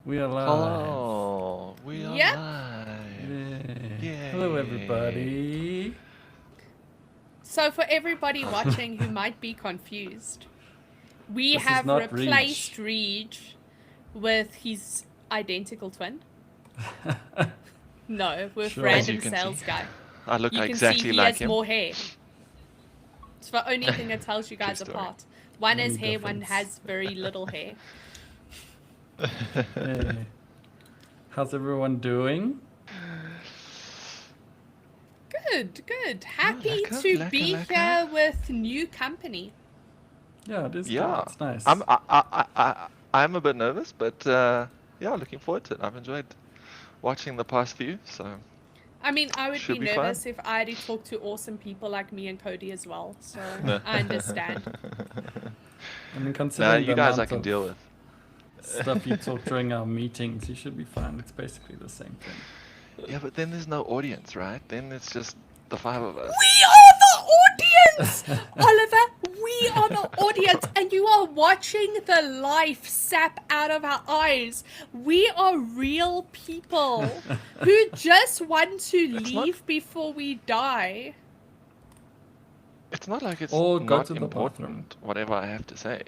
We are live. Oh, we are Yep. live. Yay. Hello, everybody. So for everybody watching who might be confused, we This is have not replaced Reed with his identical twin. No, with Sure. As random you can sales see. guy. I look You can exactly see he like has him. more hair. It's the only thing that tells you True guys story. apart. One Only has hair, one difference. has very little hair. Hey. How's everyone doing? Good, good. Happy lekker, to lekker, be lekker. here with new company. Yeah, it is Yeah, good. It's nice. I'm a bit nervous, but yeah, looking forward to it. I've enjoyed watching the past few, so I mean, I would Should be be nervous fun. if I had to talk to awesome people like me and Cody as well. So I understand. I mean, Nah, considering the you guys I amount can of deal with. stuff you talk during our meetings, you should be fine. It's basically the same thing. Yeah, but then there's no audience, right? Then it's just the five of us. We are the audience! Oliver, we are the audience, and you are watching the life sap out of our eyes. We are real people who just want to It's not- leave before we die. It's not like it's Or go not to the important, whatever I have to say.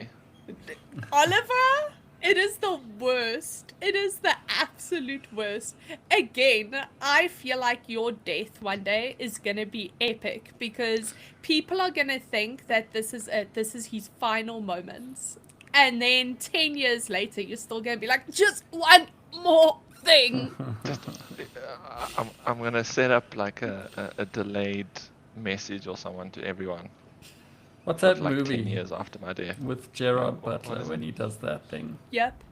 Oliver, it is the worst. It is the absolute worst. Again, I feel like your death one day is gonna be epic because people are gonna think that this is it. This is his final moments. And then 10 years later, you're still gonna be like, just one more thing. I'm gonna set up like a delayed message or someone to everyone. What's that like 10 movie years after my death. with Gerard What Butler is when it? he does that thing? Yep.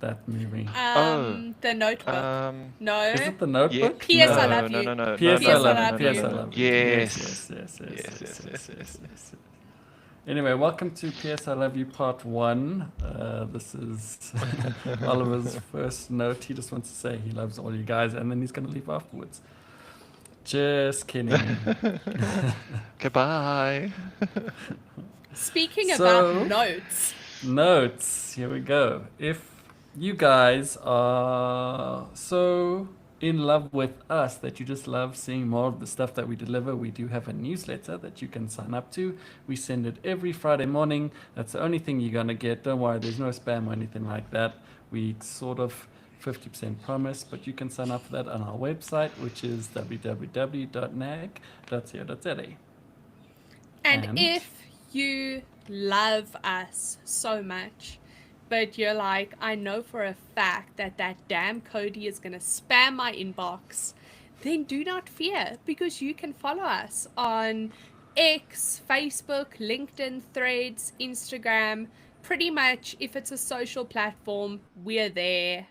That movie. The Notebook. No. Is it The Notebook? P.S. I No. love you. No. P.S. P.S. I I love love you. P.S. you. I love you. Yes. Yes. Anyway, welcome to P.S. I Love You Part 1. This is Oliver's first note. He just wants to say he loves all you guys, and then he's going to leave afterwards. Just kidding. Goodbye. Speaking So- about notes. Notes. Here we go. If you guys are so in love with us that you just love seeing more of the stuff that we deliver, we do have a newsletter that you can sign up to. We send it every Friday morning. That's the only thing you're going to get. Don't worry, there's no spam or anything like that. We sort of 50% promise, but you can sign up for that on our website, which is www.nag.co.za. And if you love us so much, but you're like, I know for a fact that damn Cody is going to spam my inbox, then do not fear, because you can follow us on X, Facebook, LinkedIn, Threads, Instagram. Pretty much, if it's a social platform, we're there.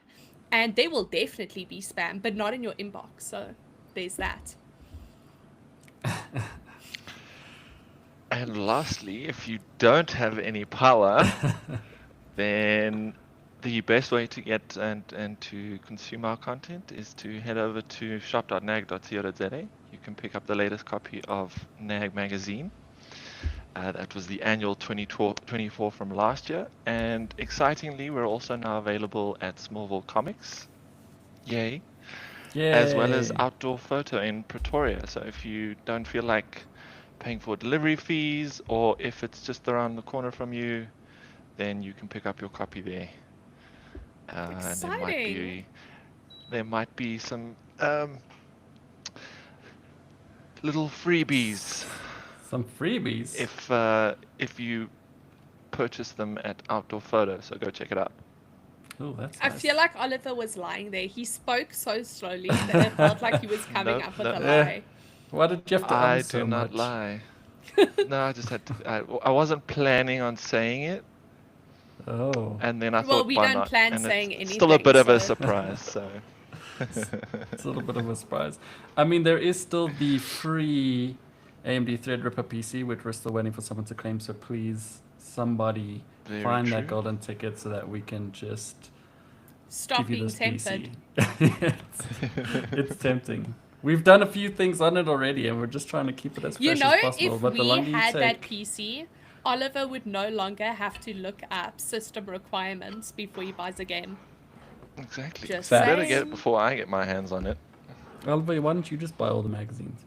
And there will definitely be spam, but not in your inbox. So there's that. And lastly, if you don't have any power, then the best way to get and to consume our content is to head over to shop.nag.co.za. You can pick up the latest copy of NAG magazine. That was the annual 2024 from last year. And excitingly, we're also now available at Smallville Comics. Yay. As well as Outdoor Photo in Pretoria. So if you don't feel like paying for delivery fees, or if it's just around the corner from you, then you can pick up your copy there. And there might be some little freebies. Some freebies. If you purchase them at Outdoor Photo, so go check it out. Oh, that's I nice. feel like Oliver was lying there. He spoke so slowly that it felt like he was coming up with a lie. Why did you have to I so do not much? lie. No, I just had to. I wasn't planning on saying it, Oh. and then I Well, thought, we why don't not? plan And saying it's still a anything, bit of a so- surprise. So It's a little bit of a surprise. I mean, there is still the free AMD Threadripper PC, which we're still waiting for someone to claim. So please, somebody Very find true. that golden ticket so that we can just Stop give you being this tempted. PC. it's tempting. We've done a few things on it already, and we're just trying to keep it as You fresh know, as possible. if But the we longer you had that take, PC, Oliver would no longer have to look up system requirements before he buys a game. Exactly. Just You better Facts. get it saying. before I get my hands on it. Oliver, why don't you just buy all the magazines?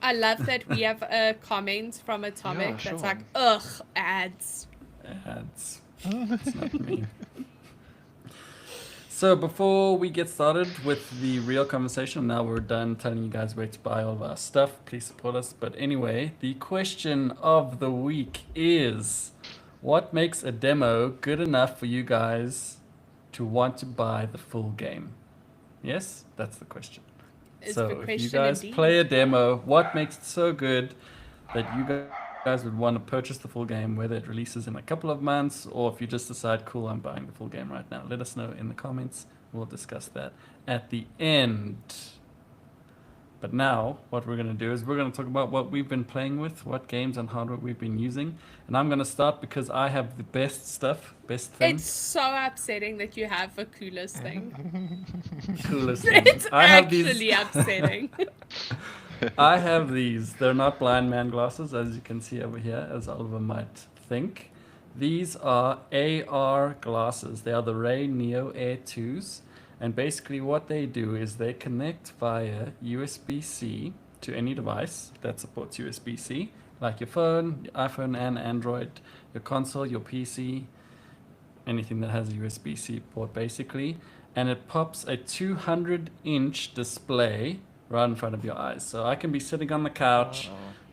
I love that we have a comment from Atomic Yeah, that's sure. like, ugh, ads. It's not me. So before we get started with the real conversation, now we're done telling you guys where to buy all of our stuff. Please support us. But anyway, the question of the week is, what makes a demo good enough for you guys to want to buy the full game? Yes, that's the question. It's So the if you question guys indeed. play a demo, what makes it so good that you guys would want to purchase the full game, whether it releases in a couple of months or if you just decide, cool, I'm buying the full game right now? Let us know in the comments. We'll discuss that at the end. But now, what we're going to do is we're going to talk about what we've been playing with, what games and hardware we've been using. And I'm going to start because I have the best stuff, best thing. It's so upsetting that you have the coolest thing. Coolest thing. It's I have actually these. upsetting. I have these. They're not blind man glasses, as you can see over here, as Oliver might think. These are AR glasses. They are the Ray Neo Air 2s. And basically what they do is they connect via USB-C to any device that supports USB-C, like your phone, your iPhone and Android, your console, your PC, anything that has a USB-C port basically. And it pops a 200-inch display right in front of your eyes. So I can be sitting on the couch,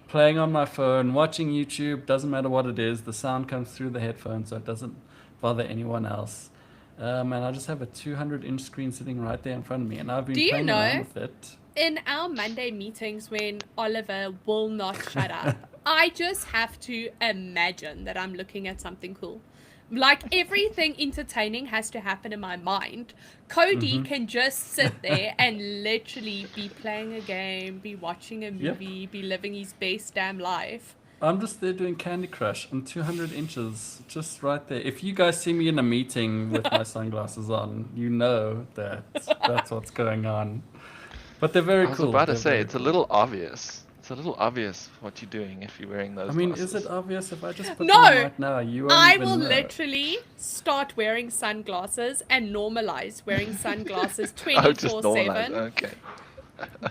playing on my phone, watching YouTube, doesn't matter what it is, the sound comes through the headphones so it doesn't bother anyone else. And I just have a 200-inch screen sitting right there in front of me, and I've been Do you playing know- around with it. In our Monday meetings when Oliver will not shut up, I just have to imagine that I'm looking at something cool. Like everything entertaining has to happen in my mind. Cody can just sit there and literally be playing a game, be watching a movie, be living his best damn life. I'm just there doing Candy Crush on 200 inches, just right there. If you guys see me in a meeting with my sunglasses on, you know that that's what's going on. But they're very I was cool. about to They're say, very it's a cool. little obvious. It's a little obvious what you're doing if you're wearing those I mean, glasses. is it obvious if I just put No! them on right now? You won't I even will know. literally start wearing sunglasses and normalize wearing sunglasses Oh, just 24/7. normalize. Okay.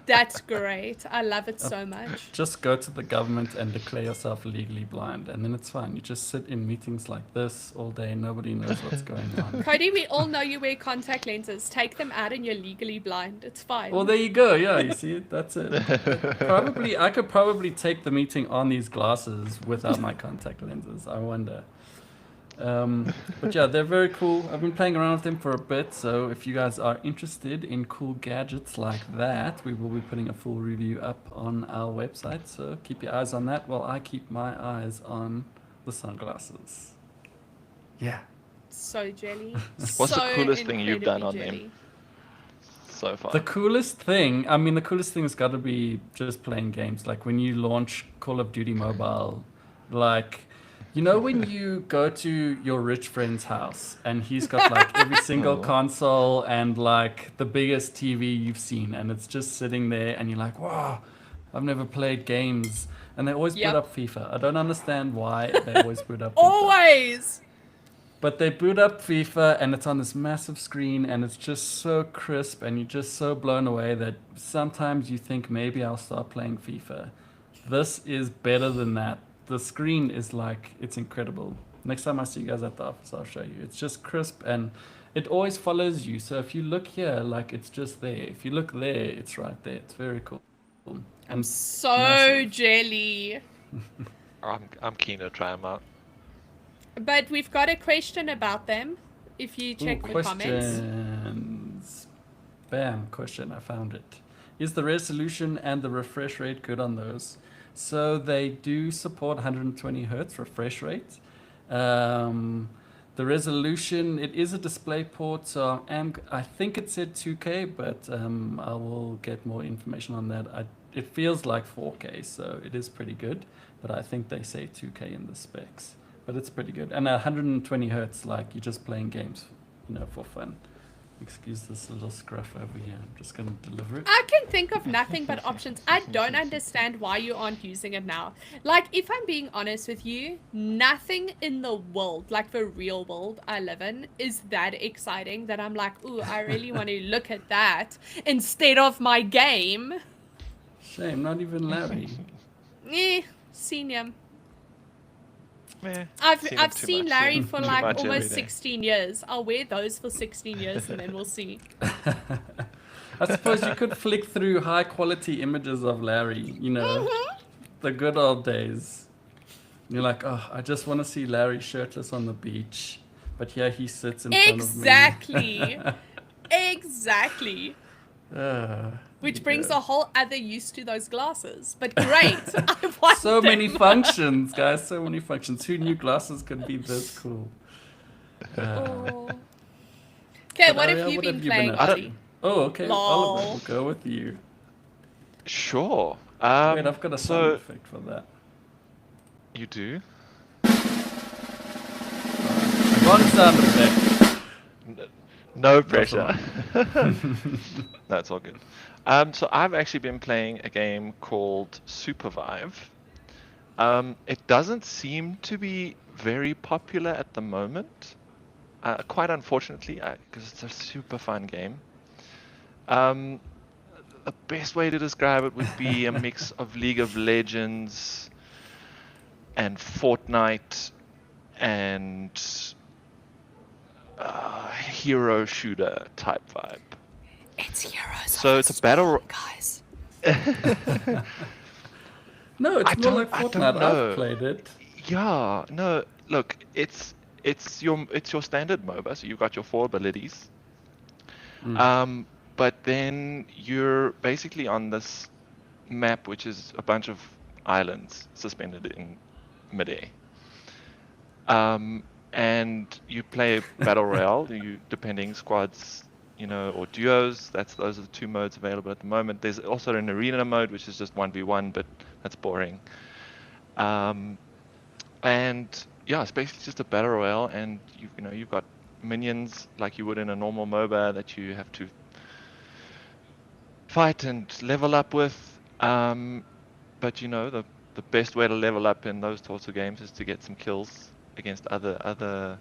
That's great. I love it so much. Just go to the government and declare yourself legally blind, and then it's fine. You just sit in meetings like this all day, nobody knows what's going on. Cody, we all know you wear contact lenses. Take them out and you're legally blind. It's fine. Well, there you go. Yeah, you see, that's it. I could probably take the meeting on these glasses without my contact lenses. I wonder. But yeah, they're very cool. I've been playing around with them for a bit, so if you guys are interested in cool gadgets like that, we will be putting a full review up on our website, so keep your eyes on that while I keep my eyes on the sunglasses. Yeah. So jelly. What's the So coolest thing you've done on incredibly them? So far. The coolest thing has got to be just playing games. Like when you launch Call of Duty Mobile, like, you know, when you go to your rich friend's house and he's got like every single console and like the biggest TV you've seen, and it's just sitting there and you're like, wow, I've never played games. And they always Yep. boot up FIFA. I don't understand why they always boot up FIFA. Always. But they boot up FIFA and it's on this massive screen and it's just so crisp and you're just so blown away that sometimes you think maybe I'll start playing FIFA. This is better than that. The screen is like, it's incredible. Next time I see you guys at the office, I'll show you. It's just crisp and it always follows you. So if you look here, like it's just there. If you look there, it's right there. It's very cool. I'm so massive. jelly. I'm keen to try them out. But we've got a question about them. If you check the comments. Questions. Bam, question. I found it. Is the resolution and the refresh rate good on those? So they do support 120 hertz refresh rate. The resolution, it is a display port, so I think it said 2K, but I will get more information on that. It feels like 4K, so it is pretty good, but I think they say 2K in the specs. But it's pretty good. And 120 hertz, like you're just playing games, for fun. Excuse this little scruff over here. I'm just going to deliver it. I can think of nothing but options. I don't understand why you aren't using it now. Like, if I'm being honest with you, nothing in the world, like the real world I live in, is that exciting that I'm like, ooh, I really want to look at that instead of my game. Shame, not even Larry. Seen him. Meh, I've him too seen much, Larry seen for too like much every almost day. 16 years. I'll wear those for 16 years and then we'll see. I suppose you could flick through high quality images of Larry, you know, the good old days. You're like, oh, I just want to see Larry shirtless on the beach. But here he sits in front of me. Exactly. Exactly. Which brings yeah. a whole other use to those glasses. But great. I want So them. many functions, guys. So many functions. Who knew glasses could be this cool? Oh. Okay, But what Ariel, have you what been have you playing, been up to? Ozzy? Oh, okay. Lol. Oliver, we'll go with you. Sure. Wait, I've got a sound So effect for that. you do? One sound effect. No That's pressure. all That's all good. So I've actually been playing a game called Supervive. It doesn't seem to be very popular at the moment. Quite unfortunately, because it's a super fun game. The best way to describe it would be a mix of League of Legends and Fortnite and hero shooter type vibe. It's Heroes So of it's a the battle, Storm, guys. No, it's more like I Fortnite. don't know. I've played it. Yeah, no. Look, it's your standard MOBA. So you've got your 4 abilities. But then you're basically on this map, which is a bunch of islands suspended in midair. And you play battle royale. Depending squads, or duos. Those are the 2 modes available at the moment. There's also an arena mode, which is just 1v1, but that's boring. And yeah, it's basically just a battle royale, and you've got minions like you would in a normal MOBA that you have to fight and level up with. But the best way to level up in those sorts of games is to get some kills against other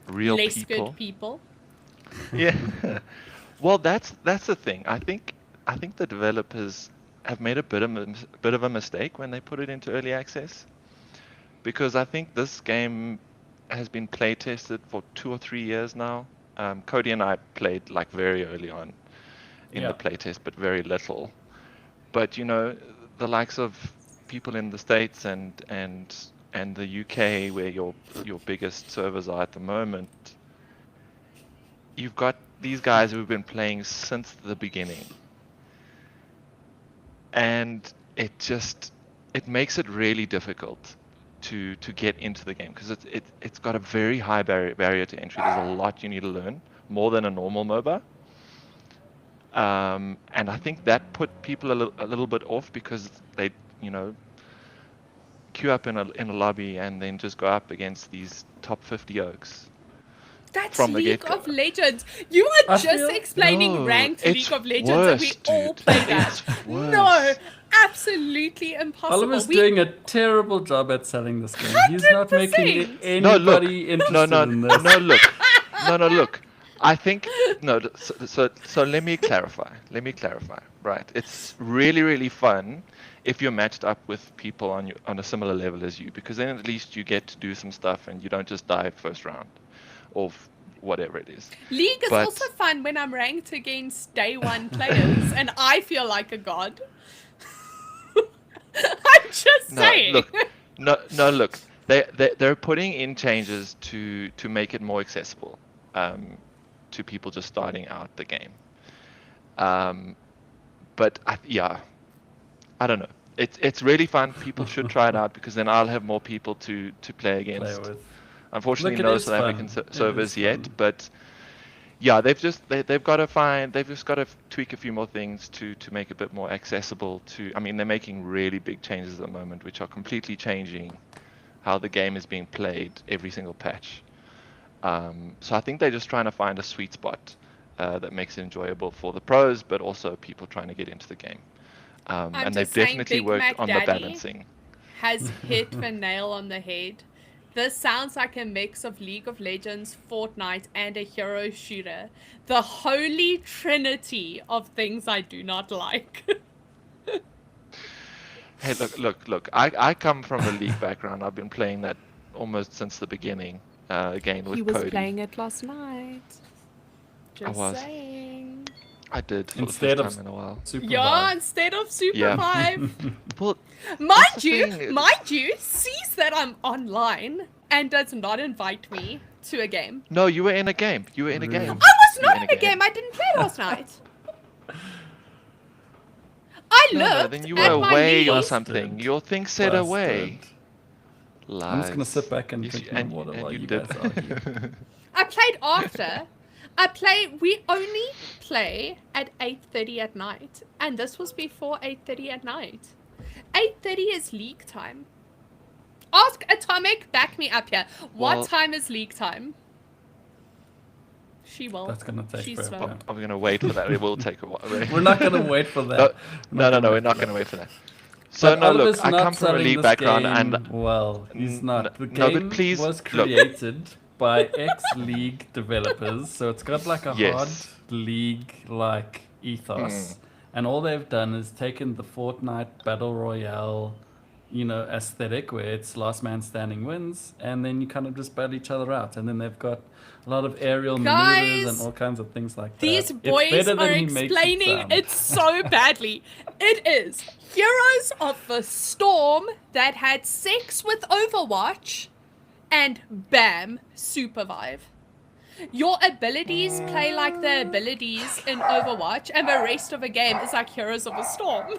real Less people. good people. Yeah. Well, that's the thing. I think the developers have made a bit of a mistake when they put it into early access, because I think this game has been play tested for 2 or 3 years now. Cody and I played like very early on in the playtest, but very little. But the likes of people in the States and the UK, where your biggest servers are at the moment, you've got these guys who've been playing since the beginning, and it makes it really difficult to get into the game, because it's got a very high barrier to entry. There's a lot you need to learn, more than a normal MOBA. And I think that put people a little bit off, because they, queue up in a lobby and then just go up against these top 50 oaks That's from the League get-go. of Legends. You are I just feel- explaining No, ranked it's League of Legends, worse, and we all dude. play that. It's worse. No, absolutely impossible. Oliver's doing a terrible job at selling this game. He's not making 100%. No, look. anybody interested No, in this. no, look. I think no. So let me clarify. Right, it's really, really fun if you're matched up with people on a similar level as you, because then at least you get to do some stuff and you don't just die first round, or whatever it is. League is But- also fun when I'm ranked against day 1 players, and I feel like a god. I'm just saying. Look. They're putting in changes to make it more accessible to people just starting out the game. But I don't know. It's really fun. People should try it out, because then I'll have more people to play Play against. with. Unfortunately, Look, it no is South African fun. It servers is yet, fun. but yeah, they've just got to tweak a few more things to make it a bit more accessible to. I mean, they're making really big changes at the moment, which are completely changing how the game is being played every single patch. So I think they're just trying to find a sweet spot. that makes it enjoyable for the pros, but also people trying to get into the game. And they've just saying, definitely Big worked Mac on the Daddy balancing. has hit the nail on the head. This sounds like a mix of League of Legends, Fortnite, and a hero shooter. The holy trinity of things I do not like. Hey, look. I come from a League background. I've been playing that almost since the beginning. Again with He was Cody. playing it last night. Just was. saying. I did for Instead the of first time in a while. Super Yeah, Vibe. instead of Super Yeah. 5. Well, Mind That's the thing. you, sees that I'm online and does not invite me to a game. no, you were in a game. You were in a Really? game. I was You were not in a game. I didn't play last night. No, then you were at my away or niece. something. Busted. Your thing said away. Busted. Lies. I'm just gonna sit back and You drink see- my water while you did. guys argue. I played after. We only play at 8:30 at night, and this was before 8:30 at night. 8:30 is league time. Ask Atomic, back me up here. Well- What time is league time? She will. That's gonna take She's forever. slow. I'm going to wait for that. It will take a while. We're not gonna wait for that. No, we're not going to wait for that. So But no, look, Oliver's I not come from a selling League this background, game and well, he's not. The no, but game please, was look. created by ex-League developers, so it's got like a Yes. hard League-like ethos, and all they've done is taken the Fortnite Battle Royale, aesthetic where it's last man standing wins, and then you kind of just battle each other out, and then they've got a lot of aerial maneuvers and Guys, all kinds of things like that. These It's boys better are than he makes explaining sound. it so badly. It is Heroes of the Storm that had sex with Overwatch, and bam, Supervive. Your abilities play like the abilities in Overwatch, and the rest of the game is like Heroes of the Storm.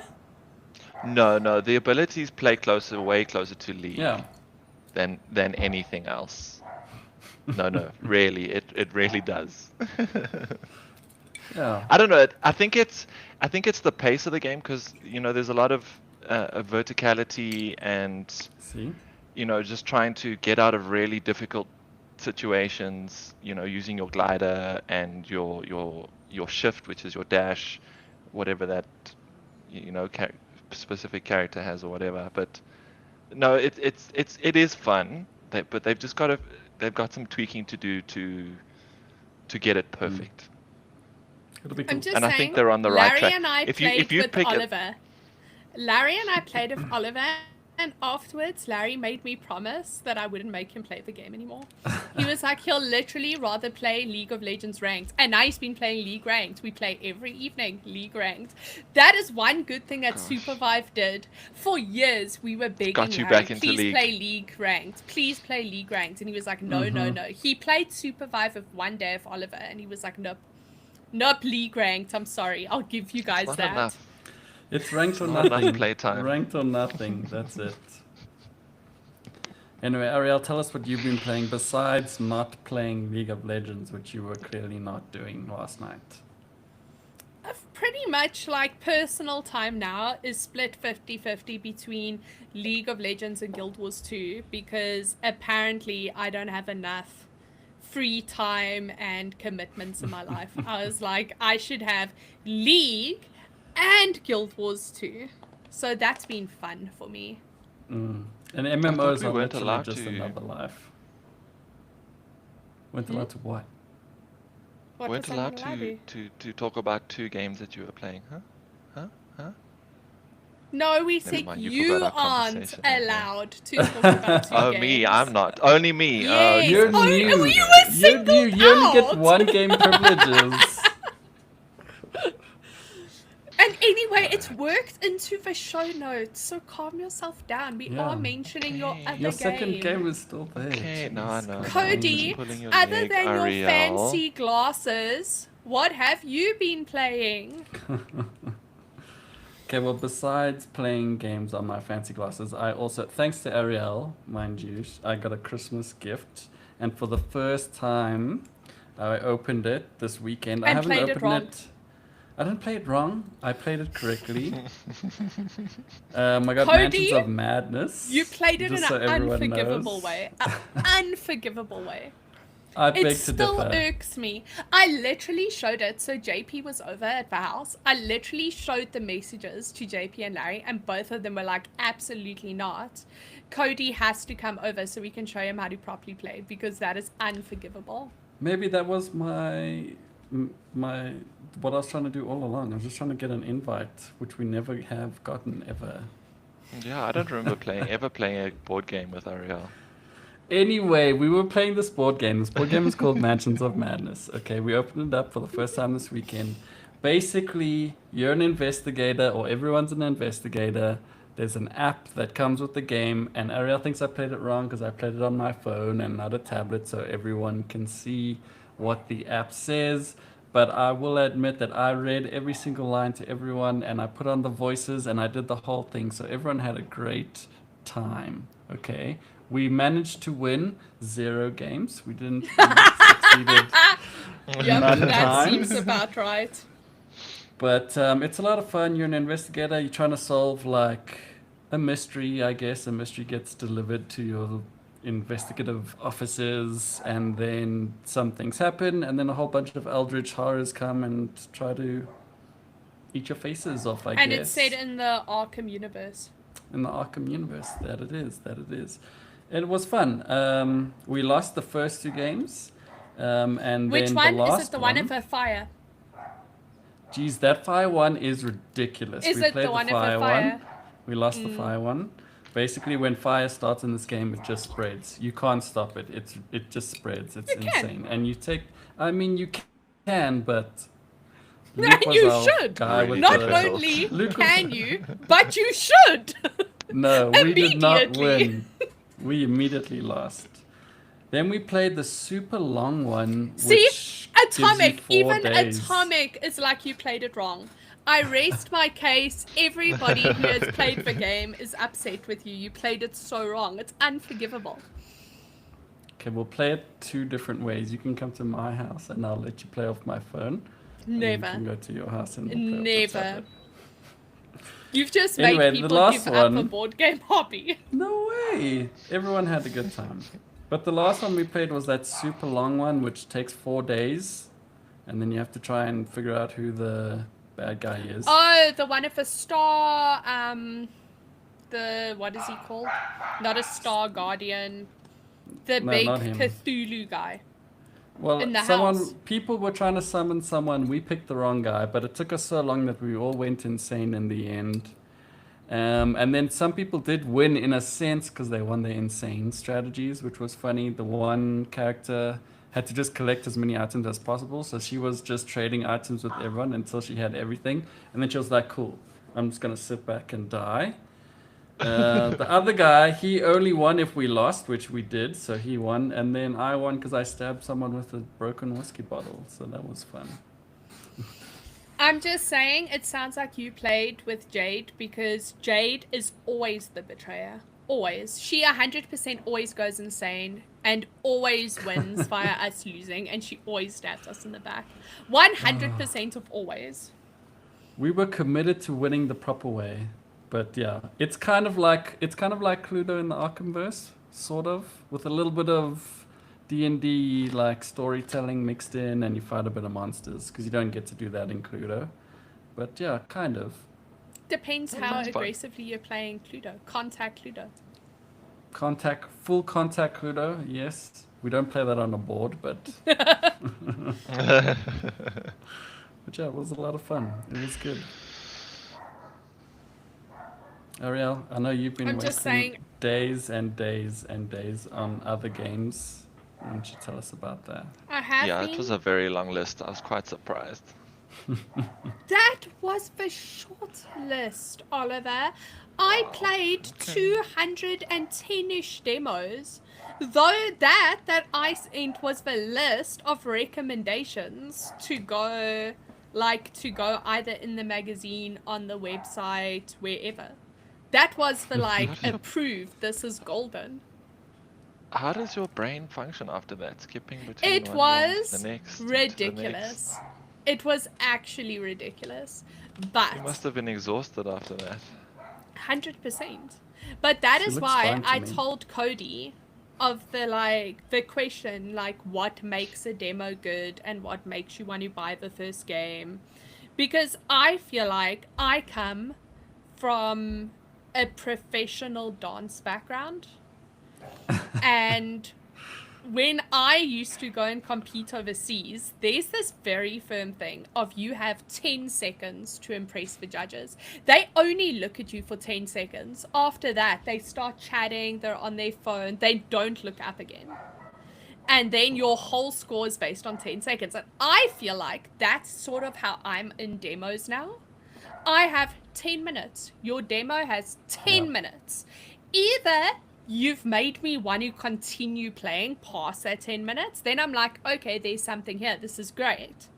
No, the abilities play way closer to League Yeah. than anything else. No, really, it really does. Yeah. I don't know. I think it's the pace of the game because there's a lot of verticality and See? just trying to get out of really difficult situations. Using your glider and your shift, which is your dash, whatever that specific character has or whatever. But no, it is fun. But they've got some tweaking to do to get it perfect. It'll be cool. I'm just And saying, I think they're on the right Larry track. and I If you- played if you with pick a- Oliver. Larry and I played with Oliver, and afterwards, Larry made me promise that I wouldn't make him play the game anymore. He was like, he'll literally rather play League of Legends ranked. And now he's been playing League ranked. We play every evening, League ranked. That is one good thing that Supervive did. For years, we were begging Got you Larry, back into please League." play League ranked. Please play League ranked. And he was like, no. He played Supervive with one day of Oliver, and he was like, nope. Not League ranked. I'm sorry. I'll give you guys Not that. enough. It's ranked or Not enough nothing. playtime. Ranked or nothing. That's it. Anyway, Ariel, tell us what you've been playing besides not playing League of Legends, which you were clearly not doing last night. Pretty much like personal time now is split 50-50 between League of Legends and Guild Wars 2 because apparently I don't have enough free time and commitments in my life. I was like, I should have League and Guild Wars 2. So that's been fun for me. And thought MMOs we are weren't literally allowed just to- another life. Weren't allowed to what? What Weren't was I allowed gonna lie to talk about 2 games that you were playing, huh? No, we said mind, you you forgot our aren't conversation, okay. allowed to talk about 2 Oh, games. me, I'm not. Only me. Yes. You're Oh, new. you were You're singled new. You only get out. one game privileges. And anyway, it's worked into the show notes, so calm yourself down. We Yeah. are mentioning your Okay. other Your second game. game is still there. Okay, no, I jeez. know. I'm Cody, just pulling your other leg, than your Ariel. fancy glasses, what have you been playing? Okay, well, besides playing games on my fancy glasses, I also, thanks to Ariel, mind you, I got a Christmas gift. And for the first time, I opened it this weekend. I And haven't played it opened wrong. it. I didn't play it wrong. I played it correctly. I got Cody, Mansions of Madness. You played it just in so an everyone unforgivable knows. way. An unforgivable way. I It beg to still differ. irks me. I literally showed it. So JP was over at the house. I literally showed the messages to JP and Larry, and both of them were like, absolutely not. Cody has to come over so we can show him how to properly play, because that is unforgivable. Maybe that was my what I was trying to do all along. I was just trying to get an invite, which we never have gotten ever. Yeah, I don't remember ever playing a board game with Ariel. Anyway, we were playing this board game. This board game is called Mansions of Madness. Okay, we opened it up for the first time this weekend. Basically, you're an investigator, or everyone's an investigator. There's an app that comes with the game, and Ariel thinks I played it wrong because I played it on my phone and not a tablet, so everyone can see what the app says. But I will admit that I read every single line to everyone, and I put on the voices, and I did the whole thing, so everyone had a great time. Okay, we managed to win 0 games. We didn't we succeeded Yep, none that times. seems about right. But it's a lot of fun. You're an investigator. You're trying to solve like a mystery, I guess. A mystery gets delivered to your investigative officers, and then some things happen, and then a whole bunch of eldritch horrors come and try to eat your faces off, I guess. And it's set in the Arkham universe. In the Arkham universe. That it is. It was fun. We lost the first 2 games. And Which then one? the last Is it the one of the fire? Geez, that fire one is ridiculous. Is We it played the one of the fire? one. We lost the fire one. Basically, when fire starts in this game, it just spreads. You can't stop it. It just spreads. It's You can. insane. And you take. I mean, you can, but. And was you our should. guy with Not the- only Luke was- can you, but you should. No, we did not Immediately. win. We immediately lost. Then we played the super long one. See? Which gives you Atomic. 4 Even days. Atomic is like you played it wrong. I rest my case. Everybody who has played the game is upset with you. You played it so wrong. It's unforgivable. Okay, we'll play it 2 different ways. You can come to my house and I'll let you play off my phone. And you can Never. go to your house and we'll play off the Never. tablet. You've just Anyway, made the people last give up a one- board game hobby. No way! Everyone had a good time. But the last one we played was that super long one, which takes 4 days. And then you have to try and figure out who the bad guy is. Oh, the one of a star, what is he called? Not a star guardian. The No, big not him. Cthulhu guy. Well, in the house. people were trying to summon someone. We picked the wrong guy, but it took us so long that we all went insane in the end. And then some people did win in a sense because they won their insane strategies, which was funny. The one character had to just collect as many items as possible, so she was just trading items with everyone until she had everything, and then she was like, "Cool, I'm just gonna sit back and die." The other guy, he only won if we lost, which we did, so he won, and then I won because I stabbed someone with a broken whiskey bottle, so that was fun. I'm just saying, it sounds like you played with Jade, because Jade is always the betrayer. Always. She 100% always goes insane and always wins via us losing, and she always stabs us in the back. 100% of always. We were committed to winning the proper way, but yeah, it's kind of like Cluedo in the Arkhamverse, sort of, with a little bit of D&D like storytelling mixed in, and you fight a bit of monsters because you don't get to do that in Cluedo. But yeah, kind of. Depends Oh, how that's fun. aggressively you're playing Cluedo. Contact Cluedo. Full contact Cluedo, yes. We don't play that on a board, but but yeah, it was a lot of fun. It was good. Ariel, I know you've been I'm just wasting saying- days and days and days on other games. Why don't you tell us about that? I have Yeah, been. it was a very long list. I was quite surprised. That was the short list, Oliver. I played 210-ish demos. Though that I sent was the list of recommendations to go either in the magazine, on the website, wherever. That was the approved, this is golden. How does your brain function after that? Skipping between It one was room, the next, to the ridiculous. It was actually ridiculous. But You must have been exhausted after that. 100%. But that She is looks why fine to I me. told Cody of the question, like what makes a demo good and what makes you want to buy the first game. Because I feel like I come from a professional dance background. And when I used to go and compete overseas, there's this very firm thing of you have 10 seconds to impress the judges. They only look at you for 10 seconds. After that, they start chatting, they're on their phone, they don't look up again. And then your whole score is based on 10 seconds. And I feel like that's sort of how I'm in demos now. I have 10 minutes. Your demo has 10 minutes. Either you've made me want to continue playing past that 10 minutes, then I'm like, okay, there's something here. This is great.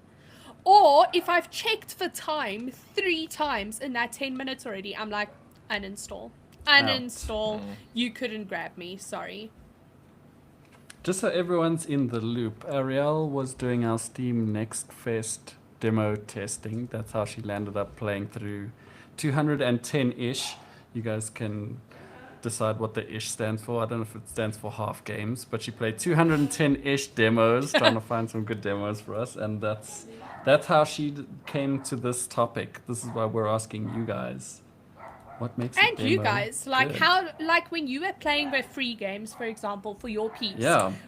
Or if I've checked the time 3 times in that 10 minutes already, I'm like, uninstall. Uninstall. You couldn't grab me. Sorry. Just so everyone's in the loop, Ariel was doing our Steam Next Fest demo testing. That's how she landed up playing through 210-ish. You guys can decide what the ish stands for. I don't know if it stands for half games, but she played 210-ish demos, trying to find some good demos for us, and that's how she came to this topic. This is why we're asking you guys. What makes and a demo you guys, like good? how, like when you were playing with free games, for example, for your piece,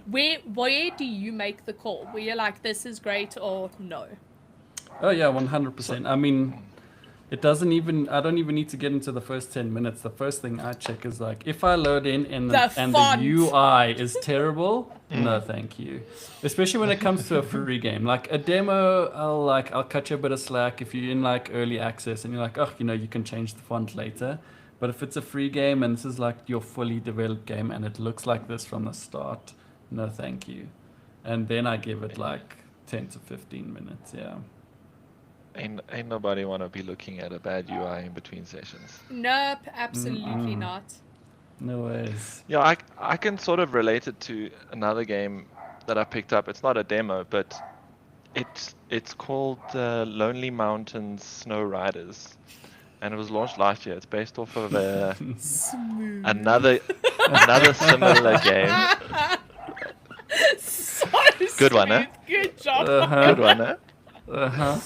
where do you make the call? Where you're like, this is great or no? Oh yeah, 100%. I mean, I don't even need to get into the first 10 minutes. The first thing I check is like, if I load in and the UI is terrible, no thank you. Especially when it comes to a free game. Like a demo, I'll cut you a bit of slack if you're in like early access and you're like, you can change the font later. But if it's a free game and this is like your fully developed game and it looks like this from the start, no thank you. And then I give it like 10 to 15 minutes, yeah. Ain't nobody want to be looking at a bad UI in between sessions. Nope, absolutely not. No ways. Yeah, I can sort of relate it to another game that I picked up. It's not a demo, but it's called Lonely Mountains Snow Riders, and it was launched last year. It's based off of another similar game. So Good one, eh? Good job. Good one, eh? Uh-huh.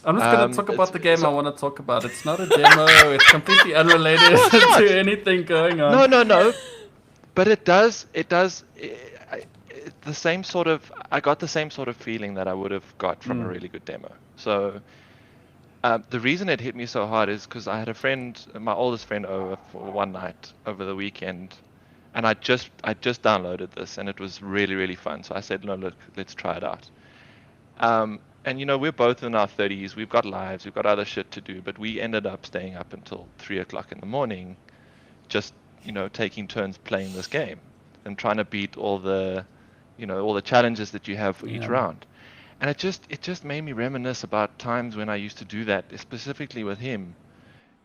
I'm just going to talk about the game I want to talk about. It's not a demo. It's completely unrelated to anything going on. No. But it does. The same sort of. I got the same sort of feeling that I would have got from a really good demo. So the reason it hit me so hard is because I had a friend, my oldest friend, over for one night over the weekend, and I just downloaded this, and it was really, really fun. So I said, no, look, let's try it out. And we're both in our 30s, we've got lives, we've got other shit to do, but we ended up staying up until 3 o'clock in the morning, just, taking turns playing this game and trying to beat all the challenges that you have for each round. And it just made me reminisce about times when I used to do that, specifically with him,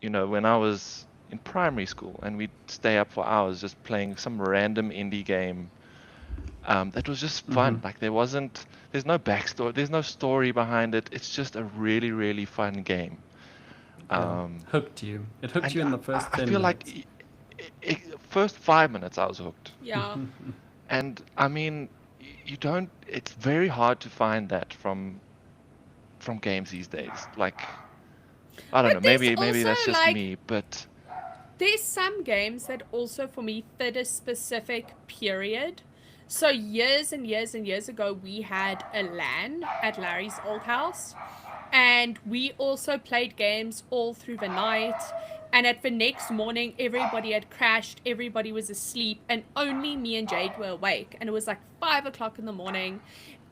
when I was in primary school and we'd stay up for hours just playing some random indie game. That was just fun. Like there's no backstory, there's no story behind it. It's just a really, really fun game. Hooked you. It hooked you in the first 10 minutes. I feel like first 5 minutes I was hooked. Yeah. And I mean, it's very hard to find that from games these days. Like, I don't know, maybe that's just me, but there's some games that also for me fit a specific period. So years and years and years ago, we had a LAN at Larry's old house, and we also played games all through the night. And at the next morning, everybody had crashed, everybody was asleep, and only me and Jade were awake. And it was like 5 o'clock in the morning,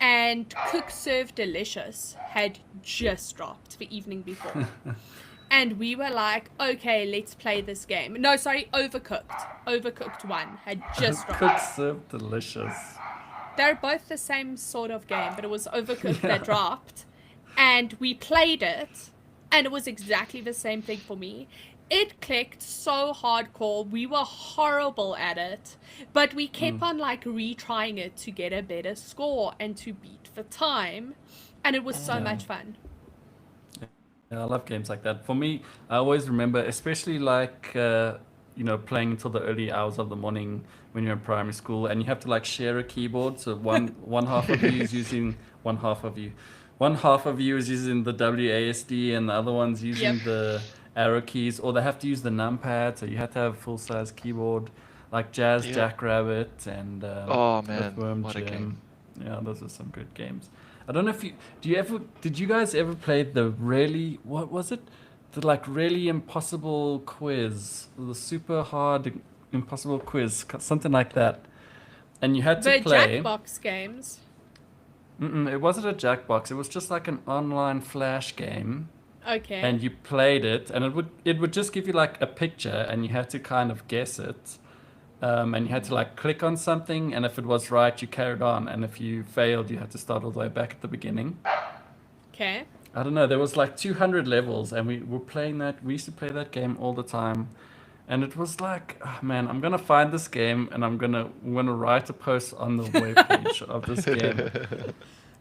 and Cook Serve Delicious had just dropped the evening before. And we were like, okay, let's play this game. No, sorry, Overcooked. Overcooked 1 had just dropped. Cook Serve Delicious. They're both the same sort of game, but it was Overcooked that dropped. And we played it, and it was exactly the same thing for me. It clicked so hardcore. We were horrible at it, but we kept on retrying it to get a better score and to beat the time. And it was so much fun. Yeah, I love games like that. For me, I always remember, especially playing until the early hours of the morning when you're in primary school, and you have to like share a keyboard. So one half of you is using one half of you is using the WASD, and the other one's using the arrow keys, or they have to use the numpad. So you have to have a full size keyboard, like Jazz Jackrabbit and Oh man, Earthworm what a Jim. game. Yeah, those are some good games. I don't know if did you guys ever play the really, what was it? The like really impossible quiz, the super hard impossible quiz, something like that. And you had to The play. Jackbox games. It wasn't a Jackbox. It was just like an online flash game. Okay. And you played it, and it would just give you like a picture, and you had to kind of guess it. And you had to like click on something, and if it was right, you carried on, and if you failed, you had to start all the way back at the beginning. Okay. I don't know. There was like 200 levels, and we were playing that. We used to play that game all the time, and it was like, oh, man, I'm gonna find this game, and I'm gonna write a post on the webpage of this game.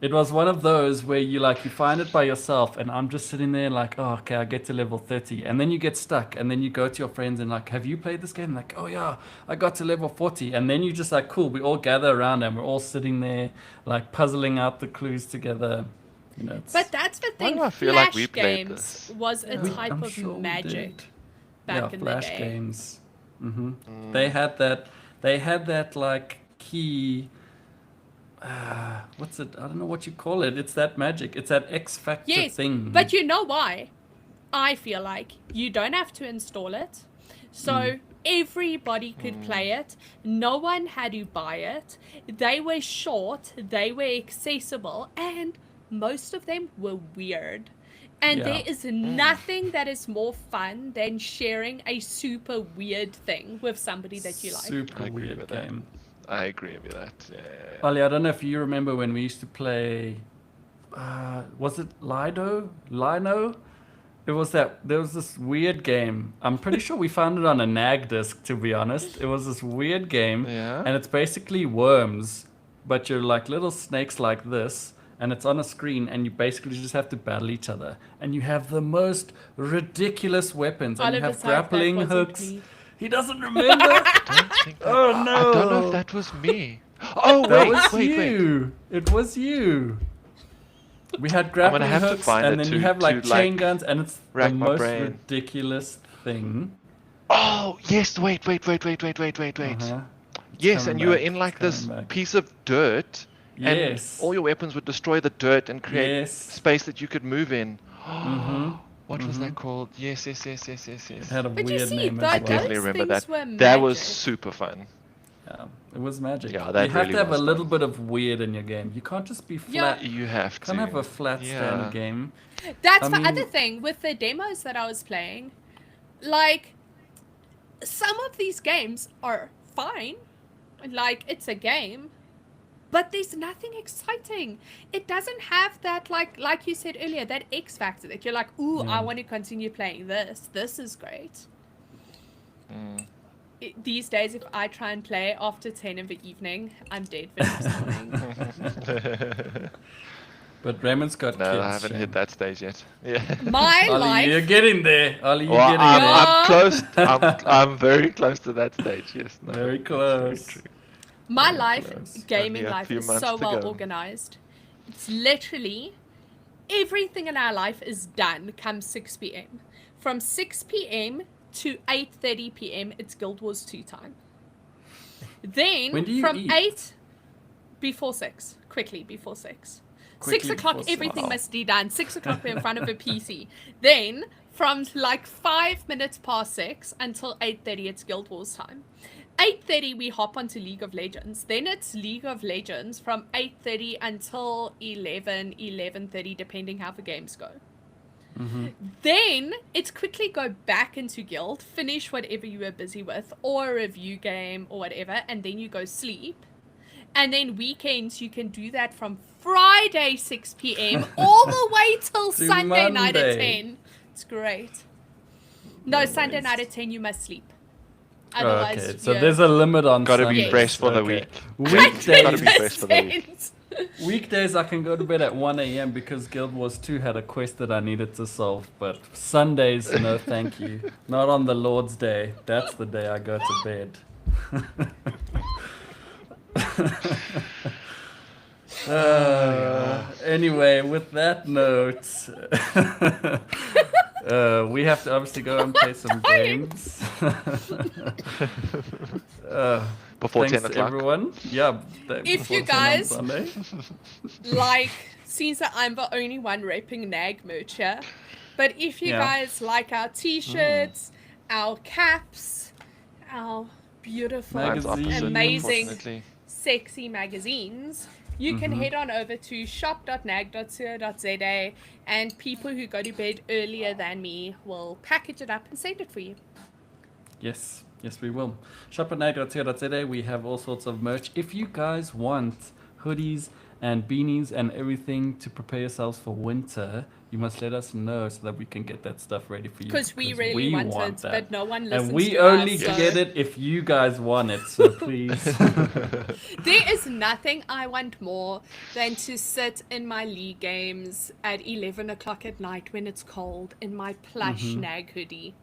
It was one of those where you find it by yourself, and I'm just sitting there like, oh, okay, I get to level 30, and then you get stuck, and then you go to your friends and like, have you played this game? Like, oh yeah, I got to level 40, and then you just like, cool, we all gather around and we're all sitting there like puzzling out the clues together. But that's the Why thing. do I feel like Flash we played games this? was a type I'm of sure we magic did. back in Flash the day. games. They had that like key. What's it? I don't know what you call it. It's that magic. It's that X Factor thing. But you know why? I feel like you don't have to install it. So everybody could play it. No one had to buy it. They were short, they were accessible, and most of them were weird. And there is nothing that is more fun than sharing a super weird thing with somebody that you like. Super I agree weird with that. game. I agree with that. Yeah. Ollie, I don't know if you remember when we used to play. Was it Lido? Lino? There was this weird game. I'm pretty sure we found it on a NAG disc, to be honest. It was this weird game, and it's basically worms, but you're like little snakes like this, and it's on a screen, and you basically just have to battle each other, and you have the most ridiculous weapons, and you have grappling hooks. He doesn't remember. Oh no! I don't know if that was me. Oh That wait, was wait. you. It was you. We had grappling have to hooks, find and it then you to- have like to, chain like, guns, and it's the rack my most brain. ridiculous thing. Oh yes, wait. Uh-huh. Yes, coming and you were back, in like it's this coming back. piece of dirt, Yes. and all your weapons would destroy the dirt and create Yes. space that you could move in. Mhm. What was that called? Yes. It had a But you weird see, name those as well. Definitely remember things that. were That was magic. super fun. Yeah, it was magic. Yeah, you that have really to have a was little fun. bit of weird in your game. You can't just be Yeah. flat. You have You to. can't have a flat standard game. That's I the mean- other thing with the demos that I was playing. Like, some of these games are fine. Like, it's a game. But there's nothing exciting. It doesn't have that, like you said earlier, that X factor that you're like, ooh, I want to continue playing this. This is great. These days, if I try and play after 10 in the evening, I'm dead for next morning. But Raymond's got No, kids. I haven't Shane. hit that stage yet. Yeah. My Ollie, you're life, getting there. Ollie, you're Well, getting I'm, there. I'm close. I'm very close to that stage. Yes. No, Very that's close. true. my Very life, close. gaming Only a life few is months so to well go. organized. It's literally everything in our life is done come 6 p.m. From 6 p.m. to 8:30 p.m. it's Guild Wars 2 time. Then When do you from eat? 8 before 6, quickly before 6. 6 Quickly o'clock, before everything 6. must be done. 6 o'clock, we're in front of a PC. Then, from like 5 minutes past 6 until 8:30, it's Guild Wars time. 8:30, we hop onto League of Legends. Then it's League of Legends from 8:30 until 11:30, depending how the games go. Then it's quickly go back into Guild, finish whatever you were busy with, or a review game or whatever, and then you go sleep. And then weekends, you can do that from Friday 6 p.m. all the way till To Sunday night at Monday. 10. It's great. No, Sunday waste. night at 10, you must sleep. Oh, Otherwise, okay, so you're- there's a limit on Gotta be Sundays. fresh for the Okay. week. Weekdays. Gotta be fresh for the week. 100%. Weekdays I can go to bed at 1 a.m. because Guild Wars 2 had a quest that I needed to solve. But Sundays, no thank you. Not on the Lord's Day. That's the day I go to bed. Anyway, with that note, we have to obviously go and play some games. Before Thanks 10 o'clock. everyone. Yeah. If before you 10 on guys Sunday. like, seems that I'm the only one repping NAG merch here, but if you guys like our t-shirts, our caps, our beautiful, Mine's opposite, amazing, unfortunately. sexy magazines, you can head on over to shop.nag.co.za and people who go to bed earlier than me will package it up and send it for you. Yes, we will. Shop@nag.co.za. We have all sorts of merch. If you guys want hoodies and beanies and everything to prepare yourselves for winter, you must let us know so that we can get that stuff ready for you. Because we really want it, that. but no one listens And we to only us. So get it if you guys want it, so please. there is nothing I want more than to sit in my league games at 11 o'clock at night when it's cold in my plush NAG hoodie.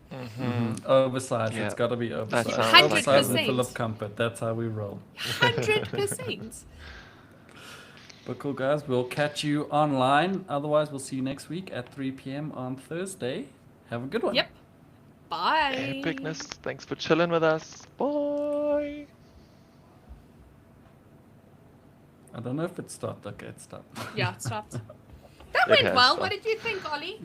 Oversized. Yeah. It's got to be oversized. That sounds like Oversized and heaven. full of comfort. That's how we roll. 100%. But cool, guys. We'll catch you online. Otherwise, we'll see you next week at 3 p.m. on Thursday. Have a good one. Yep. Bye. Epicness. Thanks for chilling with us. Bye. I don't know if it stopped. Okay, it stopped. Yeah, it stopped. That It went has well. stopped. What did you think, Ollie?